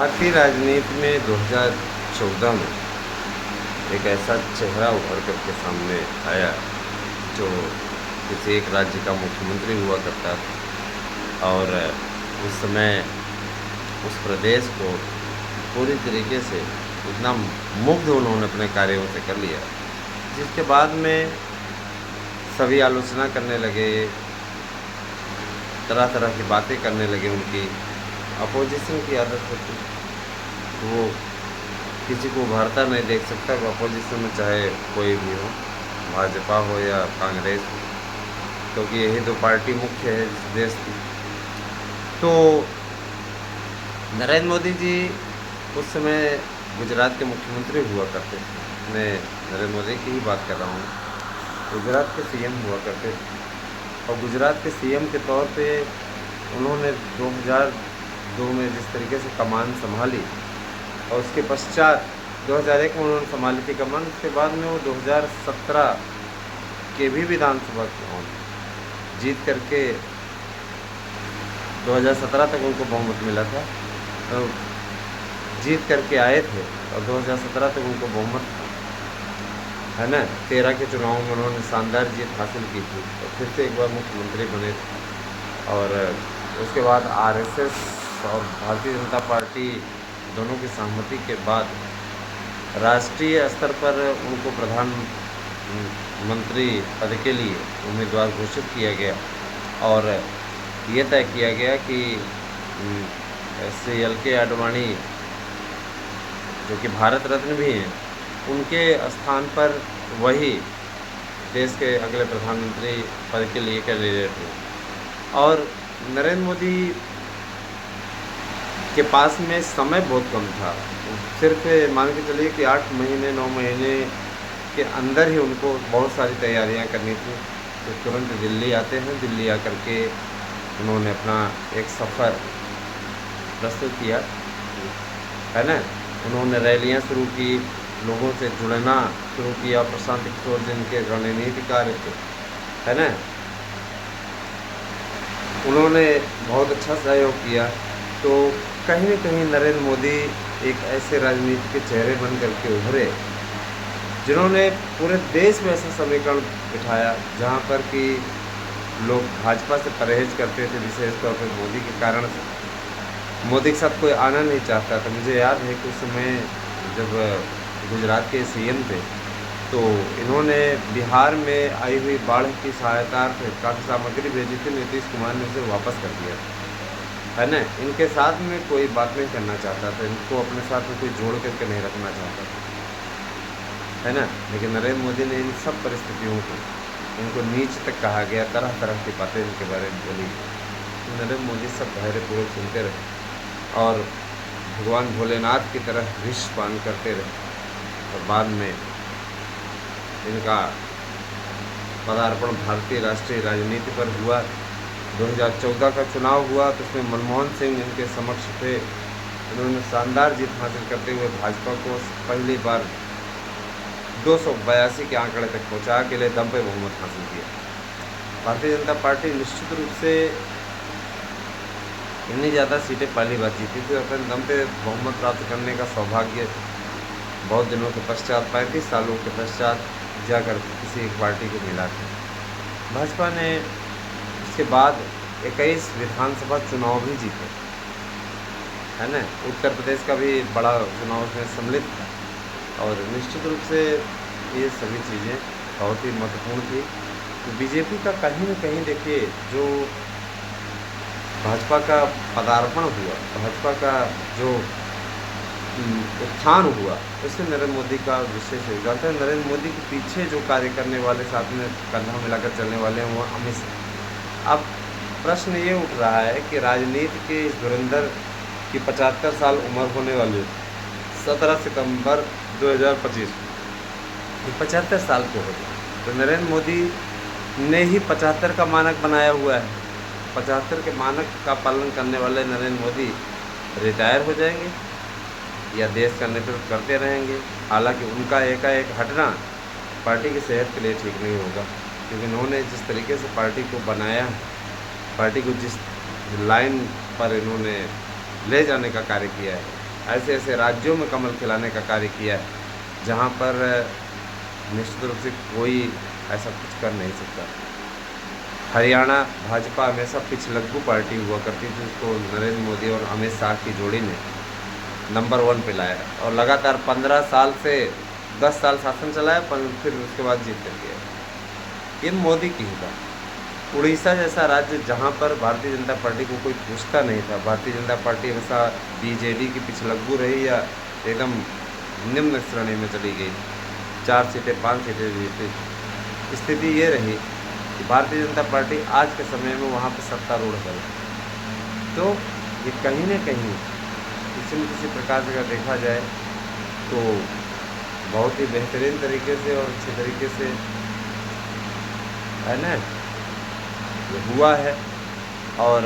भारतीय राजनीति में 2014 में एक ऐसा चेहरा उभर कर के सामने आया जो किसी एक राज्य का मुख्यमंत्री हुआ करता था और उस समय उस प्रदेश को पूरी तरीके से इतना मुग्ध उन्होंने अपने कार्यों से कर लिया, जिसके बाद में सभी आलोचना करने लगे, तरह तरह की बातें करने लगे। उनकी अपोजिशन की आदत होती, वो किसी को उभारता नहीं देख सकता। अपोजिशन में चाहे कोई भी हो, भाजपा हो या कांग्रेस हो, क्योंकि यही दो पार्टी मुख्य है इस देश की। तो नरेंद्र मोदी जी उस समय गुजरात के मुख्यमंत्री हुआ करते थे। मैं नरेंद्र मोदी की ही बात कर रहा हूँ। गुजरात के सीएम हुआ करते थे और गुजरात के सीएम के तौर पे उन्होंने 2002 में जिस तरीके से कमान संभाली और उसके पश्चात 2001 में उन्होंने संभाली थी कमान। उसके बाद में वो 2017 के भी विधानसभा चुनाव जीत करके 2017 तक उनको बहुमत मिला था, तो जीत करके आए थे और 2017 तक उनको बहुमत था, है ना। 13 के चुनाव में उन्होंने शानदार जीत हासिल की थी और फिर से एक बार मुख्यमंत्री बने थे। और उसके बाद आरएसएस और भारतीय जनता पार्टी दोनों की सहमति के बाद राष्ट्रीय स्तर पर उनको प्रधानमंत्री पद के लिए उम्मीदवार घोषित किया गया और ये तय किया गया कि SLK आडवाणी जो कि भारत रत्न भी हैं, उनके स्थान पर वही देश के अगले प्रधानमंत्री पद के लिए कैंडिडेट हुए। और नरेंद्र मोदी के पास में समय बहुत कम था, सिर्फ मान के चलिए कि 8 महीने 9 महीने के अंदर ही उनको बहुत सारी तैयारियां करनी थी। तो तुरंत दिल्ली आते हैं, दिल्ली आकर के उन्होंने अपना एक सफ़र प्रस्तुत किया, है ना। उन्होंने रैलियां शुरू की, लोगों से जुड़ना शुरू किया। प्रशांत किशोर जिनके रणनीति कार्य थे, है ना, उन्होंने बहुत अच्छा सहयोग किया। तो कहीं न कहीं नरेंद्र मोदी एक ऐसे राजनीति के चेहरे बन करके उभरे जिन्होंने पूरे देश में ऐसा समीकरण बिठाया जहाँ पर कि लोग भाजपा से परहेज करते थे, विशेष तौर पर मोदी के कारण से। मोदी के साथ कोई आना नहीं चाहता था। मुझे याद है कि उस समय जब गुजरात के सीएम थे तो इन्होंने बिहार में आई हुई बाढ़ की सहायता काफ़ी सामग्री भेजी थी, नीतीश कुमार ने उसे वापस कर दिया, है ना। इनके साथ में कोई बात नहीं करना चाहता था, इनको अपने साथ में कोई जोड़ करके नहीं रखना चाहता था, है ना। लेकिन नरेंद्र मोदी ने इन सब परिस्थितियों को, इनको नीच तक कहा गया, तरह तरह की बातें इनके बारे में बोली। नरेंद्र मोदी सब धैर्यपूर्वक सुनते रहे और भगवान भोलेनाथ की तरह विषपान करते रहे। और बाद में इनका पदार्पण भारतीय राष्ट्रीय राजनीति पर हुआ। 2014 का चुनाव हुआ तो उसमें मनमोहन सिंह इनके समक्ष थे। उन्होंने शानदार जीत हासिल करते हुए भाजपा को पहली बार 282 के आंकड़े तक पहुंचा, अकेले दम पे बहुमत हासिल किया। भारतीय जनता पार्टी निश्चित रूप से इतनी ज़्यादा सीटें पहली बार जीती थी और अपने दम पे बहुमत प्राप्त करने का सौभाग्य बहुत दिनों के पश्चात, 35 सालों के पश्चात जाकर किसी एक पार्टी को मिला था। भाजपा ने इसके बाद 21 विधानसभा चुनाव भी जीते, है ना। उत्तर प्रदेश का भी बड़ा चुनाव उसमें सम्मिलित था और निश्चित रूप से ये सभी चीज़ें बहुत ही महत्वपूर्ण थी। तो बीजेपी का कहीं न कहीं देखिए, जो भाजपा का पदार्पण हुआ, भाजपा का जो उत्थान हुआ, उससे नरेंद्र मोदी का विशेष योगदान था। नरेंद्र मोदी के पीछे जो कार्य करने वाले, साथ में कंधा मिलाकर चलने वाले हैं, वो अमित शाह। अब प्रश्न ये उठ रहा है कि राजनीति के इस धुरंधर की 75 साल उम्र होने वाली 17 सितंबर 2025 ये 75 साल के हो गए। तो नरेंद्र मोदी ने ही 75 का मानक बनाया हुआ है। 75 के मानक का पालन करने वाले नरेंद्र मोदी रिटायर हो जाएंगे या देश का नेतृत्व करते रहेंगे। हालांकि उनका एकाएक हटना पार्टी की सेहत के लिए ठीक नहीं होगा, क्योंकि उन्होंने जिस तरीके से पार्टी को बनाया, पार्टी को जिस लाइन पर इन्होंने ले जाने का कार्य किया है, ऐसे ऐसे राज्यों में कमल खिलाने का कार्य किया है जहाँ पर निश्चित रूप से कोई ऐसा कुछ कर नहीं सकता। हरियाणा भाजपा हमेशा पिछलग्गू पार्टी हुआ करती थी, उसको नरेंद्र मोदी और अमित शाह की जोड़ी ने नंबर 1 पे लाया और लगातार 15 साल से 10 साल शासन चलाया, पर फिर उसके बाद जीत कर गया। ये मोदी की ही बात। उड़ीसा जैसा राज्य जहाँ पर भारतीय जनता पार्टी को कोई पूछता नहीं था, भारतीय जनता पार्टी हमेशा बीजेडी की पिछलग्गू रही या एकदम निम्न श्रेणी में चली गई, 4 सीटें 5 सीटें जीती। स्थिति ये रही कि भारतीय जनता पार्टी आज के समय में वहाँ पर सत्तारूढ़ है। तो ये कहीं न कहीं किसी न किसी प्रकार से अगर देखा जाए तो बहुत ही बेहतरीन तरीके से और अच्छे तरीके से है ना ये हुआ है। और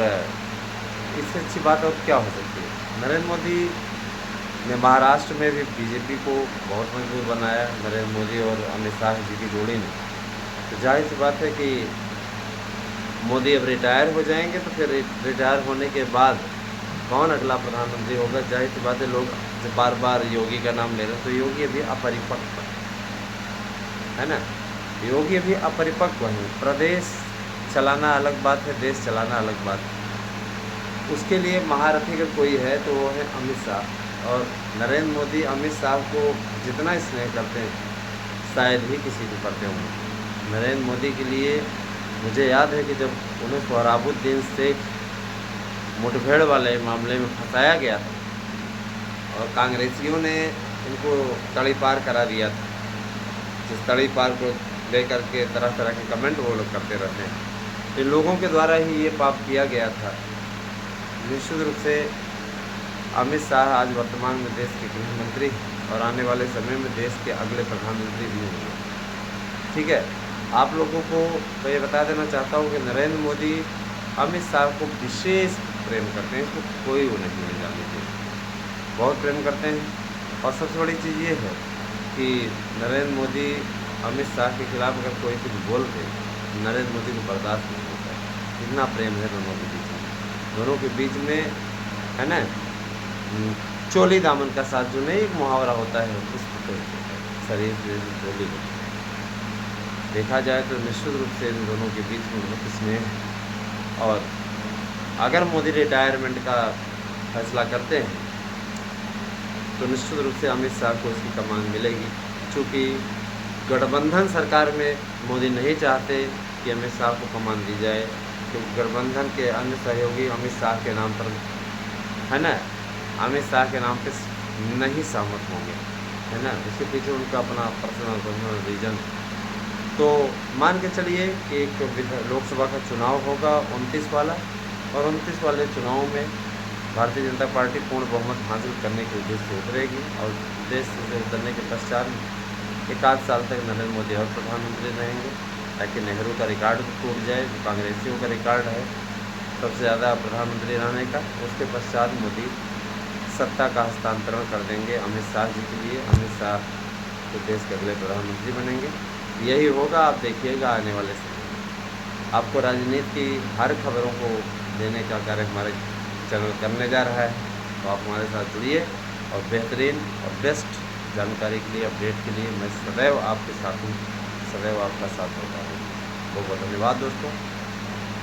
इससे अच्छी बात और क्या हो सकती है। नरेंद्र मोदी ने महाराष्ट्र में भी बीजेपी को बहुत मजबूत बनाया, नरेंद्र मोदी और अमित शाह जी की जोड़ी ने। तो जाहिर सी बात है कि मोदी अब रिटायर हो जाएंगे, तो फिर रिटायर होने के बाद कौन अगला प्रधानमंत्री होगा। जाहिर सी बात है, लोग जब बार बार योगी का नाम ले रहे हैं तो योगी अभी अपरिपक्व है ना, योगी अभी अपरिपक्व है। प्रदेश चलाना अलग बात है, देश चलाना अलग बात है। उसके लिए महारथी अगर कोई है तो वो है अमित शाह। और नरेंद्र मोदी अमित शाह को जितना स्नेह करते हैं शायद ही किसी को करते होंगे। नरेंद्र मोदी के लिए मुझे याद है कि जब उन्हें सोहराबुद्दीन शेख मुठभेड़ वाले मामले में फंसाया गया था और कांग्रेसियों ने इनको तड़ी पार करा दिया था, जिस तड़ी पार को लेकर के तरह तरह के कमेंट वो लोग करते रहते हैं, इन लोगों के द्वारा ही ये पाप किया गया था। निश्चित रूप से अमित शाह आज वर्तमान में देश के गृह मंत्री और आने वाले समय में देश के अगले प्रधानमंत्री भी होंगे। ठीक है, आप लोगों को मैं ये बता देना चाहता हूँ कि नरेंद्र मोदी अमित शाह को विशेष प्रेम करते हैं, इसको कोई वो नहीं ले जाने चाहिए, बहुत प्रेम करते हैं। और सबसे बड़ी चीज़ ये है कि नरेंद्र मोदी अमित शाह के खिलाफ अगर कोई कुछ बोल दे, नरेंद्र मोदी को बर्दाश्त नहीं होता है। इतना प्रेम है दोनों के बीच में। दोनों के बीच में है ना चोली दामन का साथ जो नहीं एक मुहावरा होता है, उस शरीर से चोली को देखा जाए तो निश्चित रूप से इन दोनों के बीच में बहुत स्नेह है। और अगर मोदी रिटायरमेंट का फैसला करते हैं तो निश्चित रूप से अमित शाह को इसकी कमान मिलेगी, क्योंकि गठबंधन सरकार में मोदी नहीं चाहते कि अमित शाह को कमान दी जाए, क्योंकि गठबंधन के अन्य सहयोगी अमित शाह के नाम पर है ना, अमित शाह के नाम पे नहीं सहमत होंगे, है ना। इसके पीछे उनका अपना पर्सनल रीजन। तो मान के चलिए कि एक लोकसभा का चुनाव होगा 29 वाला, और 29 वाले चुनाव में भारतीय जनता पार्टी पूर्ण बहुमत हासिल करने के उद्देश्य से उतरेगी। और देश से उतरने के पश्चात 1 साल तक नरेंद्र मोदी और प्रधानमंत्री रहेंगे, ताकि नेहरू का रिकॉर्ड टूट जाए, जो कांग्रेसियों का रिकॉर्ड है सबसे ज़्यादा प्रधानमंत्री रहने का। उसके पश्चात मोदी सत्ता का हस्तांतरण कर देंगे अमित शाह जी के लिए। अमित शाह तो देश के अगले प्रधानमंत्री बनेंगे। यही होगा, आप देखिएगा आने वाले समय में। आपको राजनीति की हर खबरों को देने का कार्य हमारे चैनल करने जा रहा है, तो आप हमारे साथ जुड़िए और बेहतरीन और बेस्ट जानकारी के लिए, अपडेट के लिए मैं सदैव आपके साथ हूँ, सदैव आपका साथ होता हूँ। बहुत बहुत धन्यवाद दोस्तों।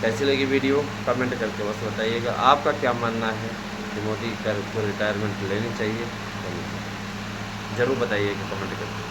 कैसी लगी वीडियो कमेंट करके बस बताइएगा। आपका क्या मानना है कि मोदी को रिटायरमेंट लेनी चाहिए, ज़रूर बताइएगा कमेंट करके।